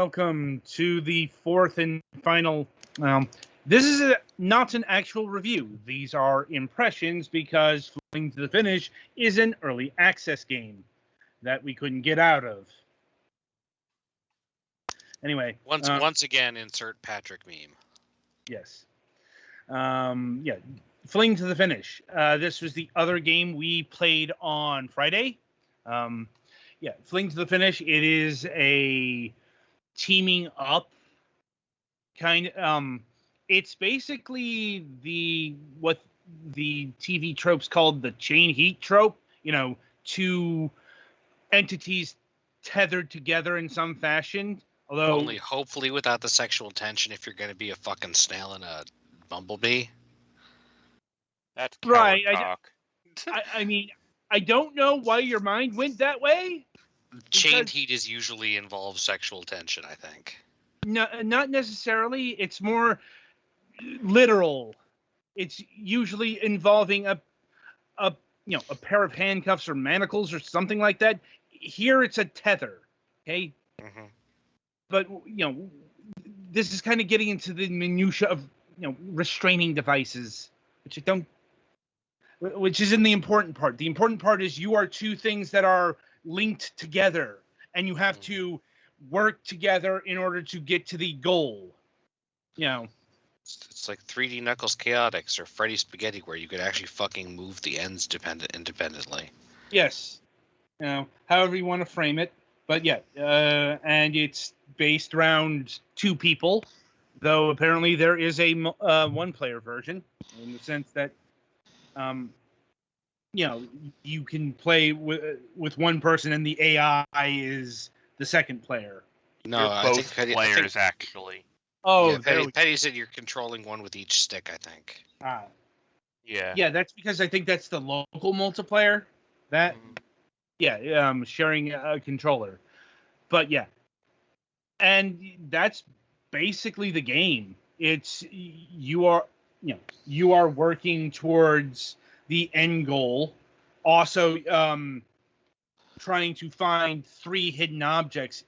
welcome to the fourth and final. This is not an actual review. These are impressions because Fling to the Finish is an early access game that we couldn't get out of. Anyway. Once again, insert Patrick meme. Yes. Fling to the Finish. This was the other game we played on Friday. Fling to the Finish. It is a teaming up kind of. It's basically what the TV tropes called the chain heat trope. You know, two entities tethered together in some fashion. Although only hopefully without the sexual tension if you're going to be a fucking snail and a bumblebee. That's right. talk. I mean, I don't know why your mind went that way. Chain heat is usually involves sexual tension, I think. No, not necessarily. It's more literal. It's usually involving a pair of handcuffs or manacles or something like that. Here it's a tether. Okay. Mm-hmm. But this is kind of getting into the minutia of restraining devices, which isn't the important part. The important part is you are two things that are linked together, and you have to work together in order to get to the goal. It's like 3D Knuckles Chaotix or Freddy Spaghetti, where you could actually fucking move the ends independently. Yes, however you want to frame it, but yeah, and it's based around two people, though apparently there is a one-player version in the sense that you can play with one person and the AI is the second player. No, I both think players actually. Oh, yeah, Petty said you're controlling one with each stick, I think. Yeah, that's because I think that's the local multiplayer. Sharing a controller. But yeah, and that's basically the game. It's you are working towards the end goal. Also, trying to find 3 hidden objects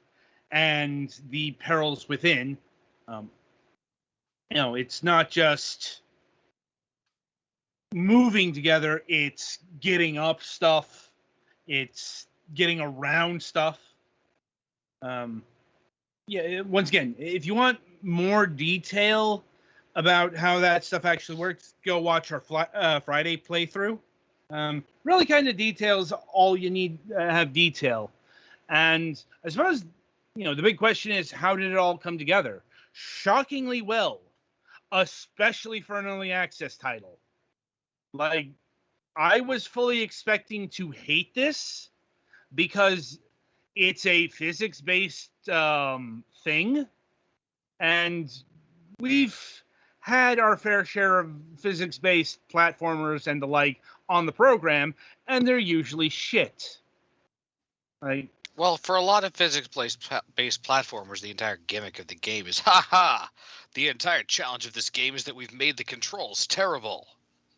and the perils within. It's not just moving together. It's getting up stuff. It's getting around stuff. Once again, if you want more detail about how that stuff actually works, go watch our Friday playthrough. Really kind of details all you need to have detail. And I suppose, the big question is, how did it all come together? Shockingly well, especially for an early access title. Like, I was fully expecting to hate this because it's a physics-based thing, and we've had our fair share of physics-based platformers and the like on the program, and they're usually shit. Well, for a lot of physics-based platformers, the entire gimmick of the game is, ha! The entire challenge of this game is that we've made the controls terrible.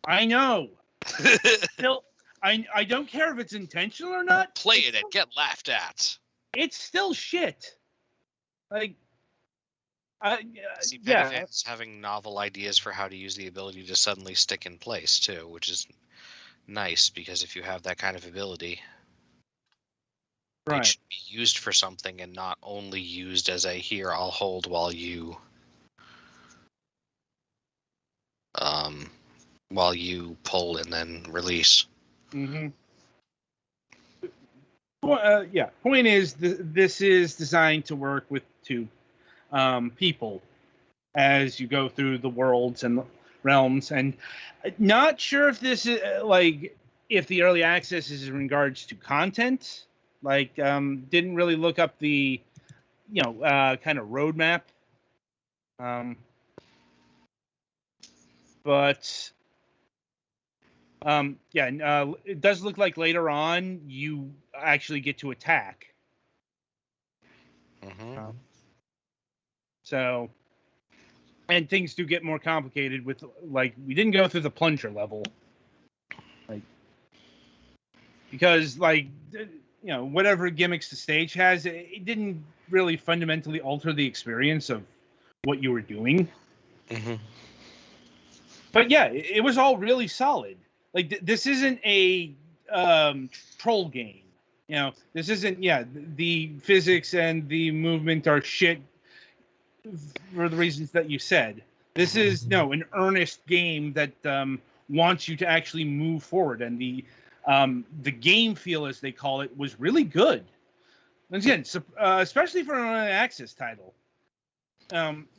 I know. Still, I don't care if it's intentional or not. Play it and get laughed at. It's still shit. See, fans having novel ideas for how to use the ability to suddenly stick in place too, which is nice because if you have that kind of ability, it should be used for something and not only used as a here I'll hold while you pull and then release. Mm-hmm. Well, point is, this is designed to work with two people as you go through the worlds and realms, and not sure if this is if the early access is in regards to content. Didn't really look up the kind of roadmap, but it does look like later on you actually get to attack. Mm-hmm. So, and things do get more complicated with we didn't go through the plunger level, because whatever gimmicks the stage has, it didn't really fundamentally alter the experience of what you were doing. Mm-hmm. But yeah, it was all really solid. Like this isn't a troll game. This isn't. Yeah, the physics and the movement are shit for the reasons that you said. This is an earnest game that wants you to actually move forward, and the game feel, as they call it, was really good. Once again, especially for an early access title.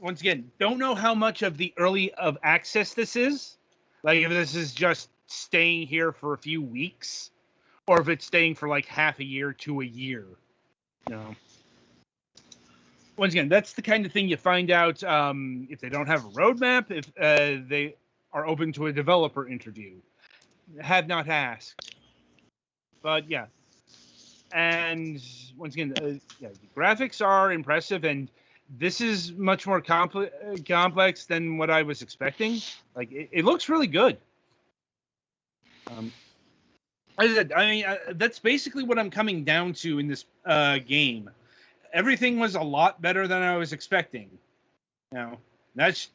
Once again, don't know how much of the early of access this is. Like if this is just staying here for a few weeks, or if it's staying for like half a year to a year. Once again, that's the kind of thing you find out if they don't have a roadmap, if they are open to a developer interview. Have not asked. But yeah. And once again, the graphics are impressive, and this is much more complex than what I was expecting. Like, it looks really good. That's basically what I'm coming down to in this game. Everything was a lot better than I was expecting. That's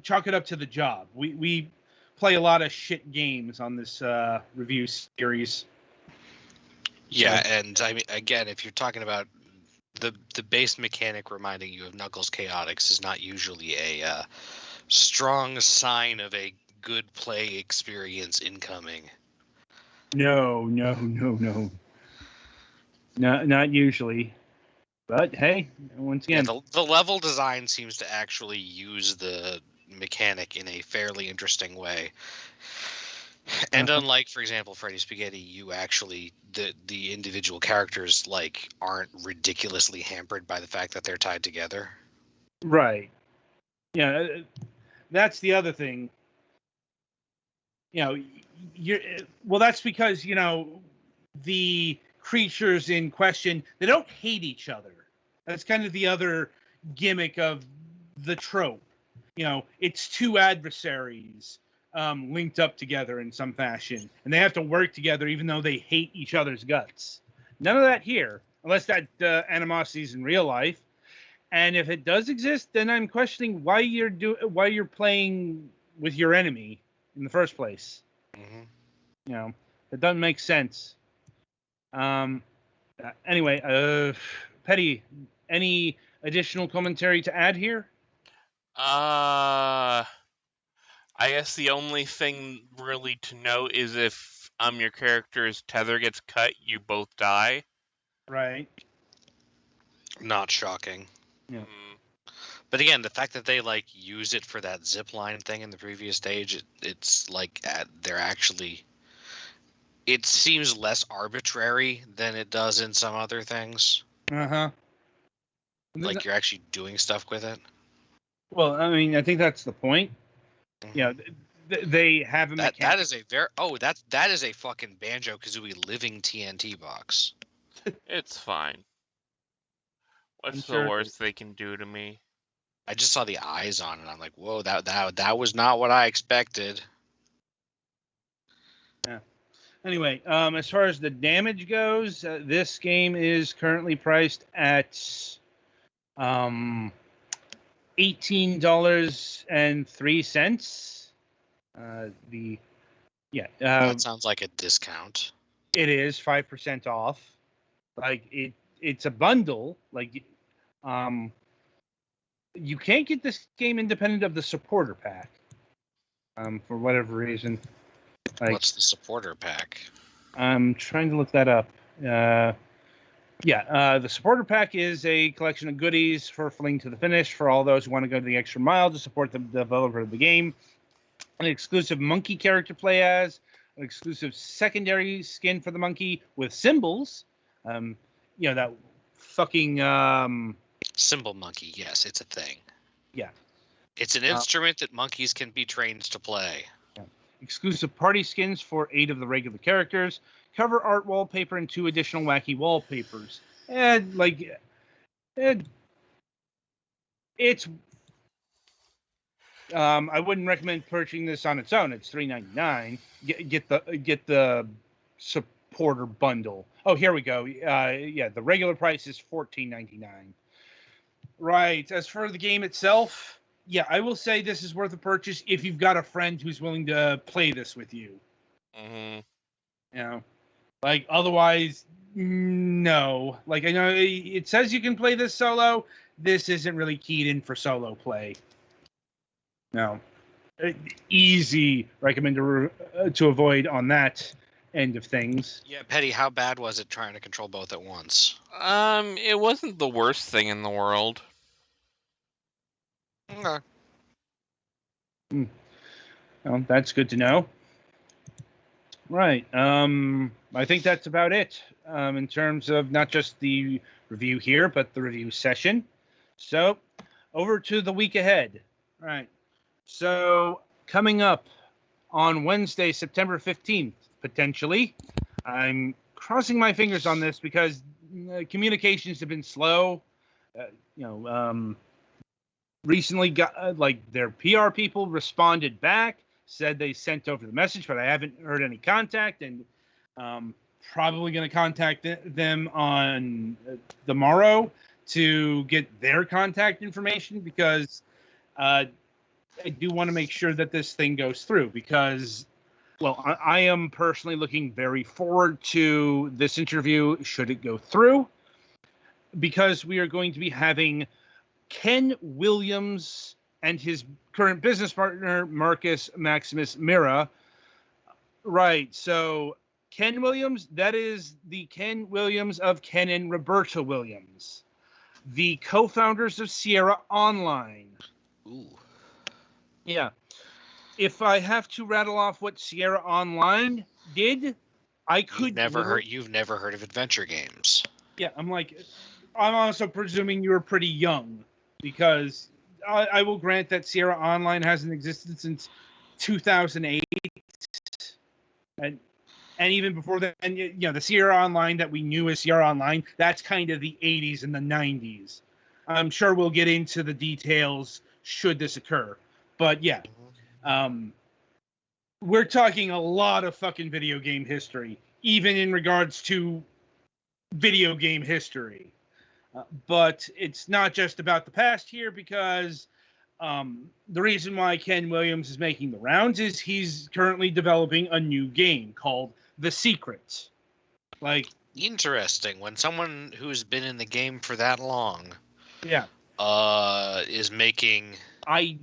chalk it up to the job. We play a lot of shit games on this review series. Yeah, and I mean, again, if you're talking about the base mechanic reminding you of Knuckles Chaotix is not usually a strong sign of a good play experience incoming. No. Not usually. But hey, once again, the level design seems to actually use the mechanic in a fairly interesting way. And unlike, for example, Freddy Spaghetti, you actually the individual characters aren't ridiculously hampered by the fact that they're tied together. Right. Yeah, that's the other thing. That's because the creatures in question, they don't hate each other. That's kind of the other gimmick of the trope. It's two adversaries linked up together in some fashion, and they have to work together even though they hate each other's guts. None of that here, unless that animosity is in real life. And if it does exist, then I'm questioning why you're playing with your enemy in the first place. Mm-hmm. It doesn't make sense. Anyway, Petty, any additional commentary to add here? I guess the only thing really to note is if your character's tether gets cut, you both die. Right. Not shocking. Yeah. But again, the fact that they use it for that zip line thing in the previous stage, it's they're actually. It seems less arbitrary than it does in some other things. Uh-huh. You're actually doing stuff with it. Well, I mean, I think that's the point. Mm-hmm. They have a mechanic. That is a that is a fucking Banjo-Kazooie living TNT box. It's fine. What's the worst they can do to me? I just saw the eyes on it. I'm like, whoa, that was not what I expected. Yeah. Anyway, as far as the damage goes, this game is currently priced at $18.03. That sounds like a discount. It is 5% off. It's a bundle. You can't get this game independent of the supporter pack. For whatever reason. What's the supporter pack? I'm trying to look that up. The supporter pack is a collection of goodies for Fling to the finish for all those who want to go the extra mile to support the developer of the game. An exclusive monkey character play as, an exclusive secondary skin for the monkey with symbols. That fucking symbol monkey. Yes, it's a thing. Yeah. It's an instrument that monkeys can be trained to play. Yeah. Exclusive party skins for 8 of the regular characters, cover art wallpaper, and 2 additional wacky wallpapers. And it's I wouldn't recommend purchasing this on its own. It's $3.99. Get the Porter bundle. Oh, here we go. Yeah, the regular price is $14.99. Right. As for the game itself, yeah, I will say this is worth a purchase if you've got a friend who's willing to play this with you. Mm-hmm. You know, like otherwise, no. Like I know it says you can play this solo. This isn't really keyed in for solo play. No. Easy recommend to avoid on that end of things. Yeah, Petty, how bad was it trying to control both at once? It wasn't the worst thing in the world. Okay. Well, that's good to know. Right. I think that's about it in terms of not just the review here, but the review session. So, over to the week ahead. Right. So, coming up on Wednesday, September 15th, potentially. I'm crossing my fingers on this because communications have been slow. Recently got their PR people responded back, said they sent over the message, but I haven't heard any contact, and probably going to contact them on the morrow to get their contact information because I do want to make sure that this thing goes through because, well, I am personally looking very forward to this interview should it go through because we are going to be having Ken Williams and his current business partner, Marcus Maximus Mira. Right. So Ken Williams, that is the Ken Williams of Ken and Roberta Williams, the co-founders of Sierra Online. Ooh. Yeah. If I have to rattle off what Sierra Online did, I could You've never heard of adventure games. Yeah, I'm also presuming you were pretty young because I will grant that Sierra Online hasn't existed since 2008. And even before that, and the Sierra Online that we knew as Sierra Online, that's kind of the 80s and the 90s. I'm sure we'll get into the details should this occur. But yeah, we're talking a lot of fucking video game history, even in regards to video game history. But it's not just about the past here because the reason why Ken Williams is making the rounds is he's currently developing a new game called The Secret. Interesting. When someone who's been in the game for that long Yeah. Is making a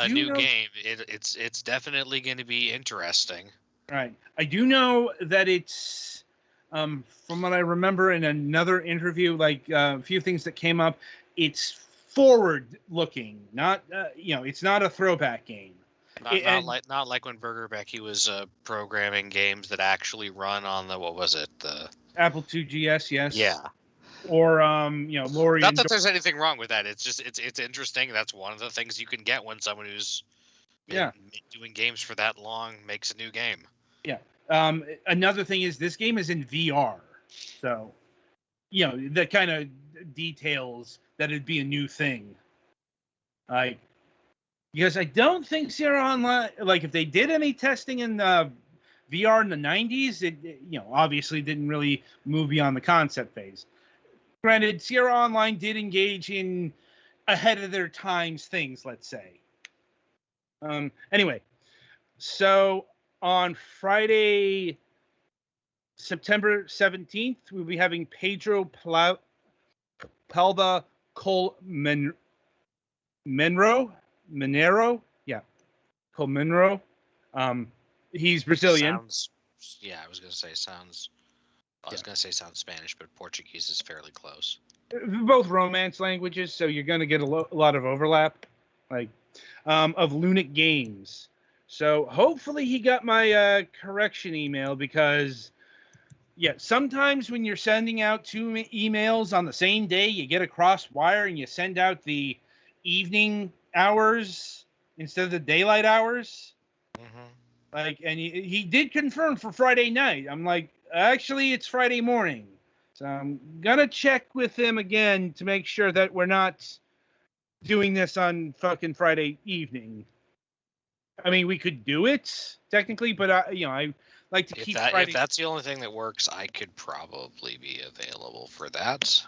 new game, it's definitely going to be interesting. Right. I do know that it's from what I remember in another interview, a few things that came up, it's forward-looking, not it's not a throwback game. Not like when Burger Becky was programming games that actually run on the Apple IIgs, yes. Yeah. Or Lori. Not that there's anything wrong with that. It's just it's interesting. That's one of the things you can get when someone who's been doing games for that long makes a new game. Yeah. Another thing is this game is in VR, so that kind of details that it'd be a new thing. Because I don't think Sierra Online, if they did any testing in VR in the 90s, it obviously didn't really move beyond the concept phase. Granted, Sierra Online did engage in ahead of their times things, let's say. Anyway, so on Friday, September 17th, we'll be having Pedro Palva Colmenero. Yeah. Colmenero. He's Brazilian. I was going to say sounds Spanish, but Portuguese is fairly close. Both Romance languages, so you're going to get a lot of overlap, of Lunic Games. So hopefully he got my correction email because, sometimes when you're sending out two emails on the same day, you get a cross wire and you send out the evening hours instead of the daylight hours. Mm-hmm. And he did confirm for Friday night. I'm like, actually, it's Friday morning. So I'm going to check with him again to make sure that we're not doing this on fucking Friday evening. I mean, we could do it technically, but like to If keep that Friday. if that's the only thing that works, I could probably be available for that.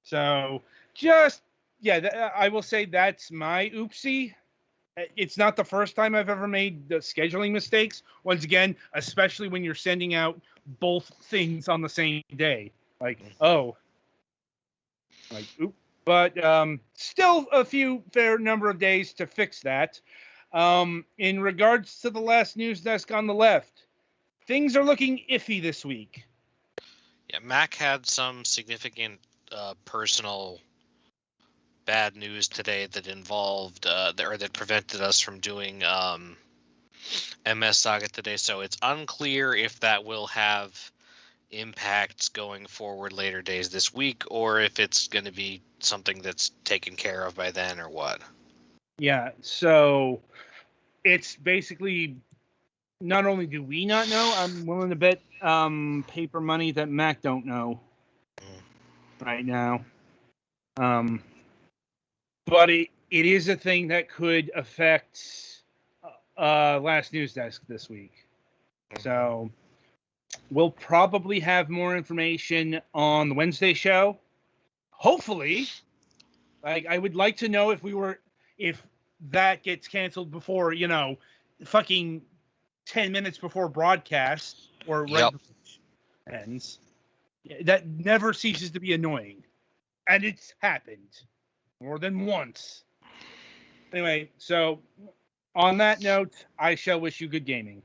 So just I will say that's my oopsie. It's not the first time I've ever made the scheduling mistakes. Once again, especially when you're sending out both things on the same day. Like, oop. But still a fair number of days to fix that. In regards to the last news desk on the left, things are looking iffy this week. Yeah, Mac had some significant personal bad news today that involved that prevented us from doing MS Saga today. So it's unclear if that will have impacts going forward later days this week, or if it's going to be something that's taken care of by then, or what. Yeah, so it's basically not only do we not know, I'm willing to bet paper money that Mac don't know right now. But it is a thing that could affect last news desk this week. So we'll probably have more information on the Wednesday show. Hopefully. Like, I would like to know if that gets canceled before, fucking 10 minutes before broadcast or right before it ends. That never ceases to be annoying. And it's happened more than once. Anyway, so on that note, I shall wish you good gaming.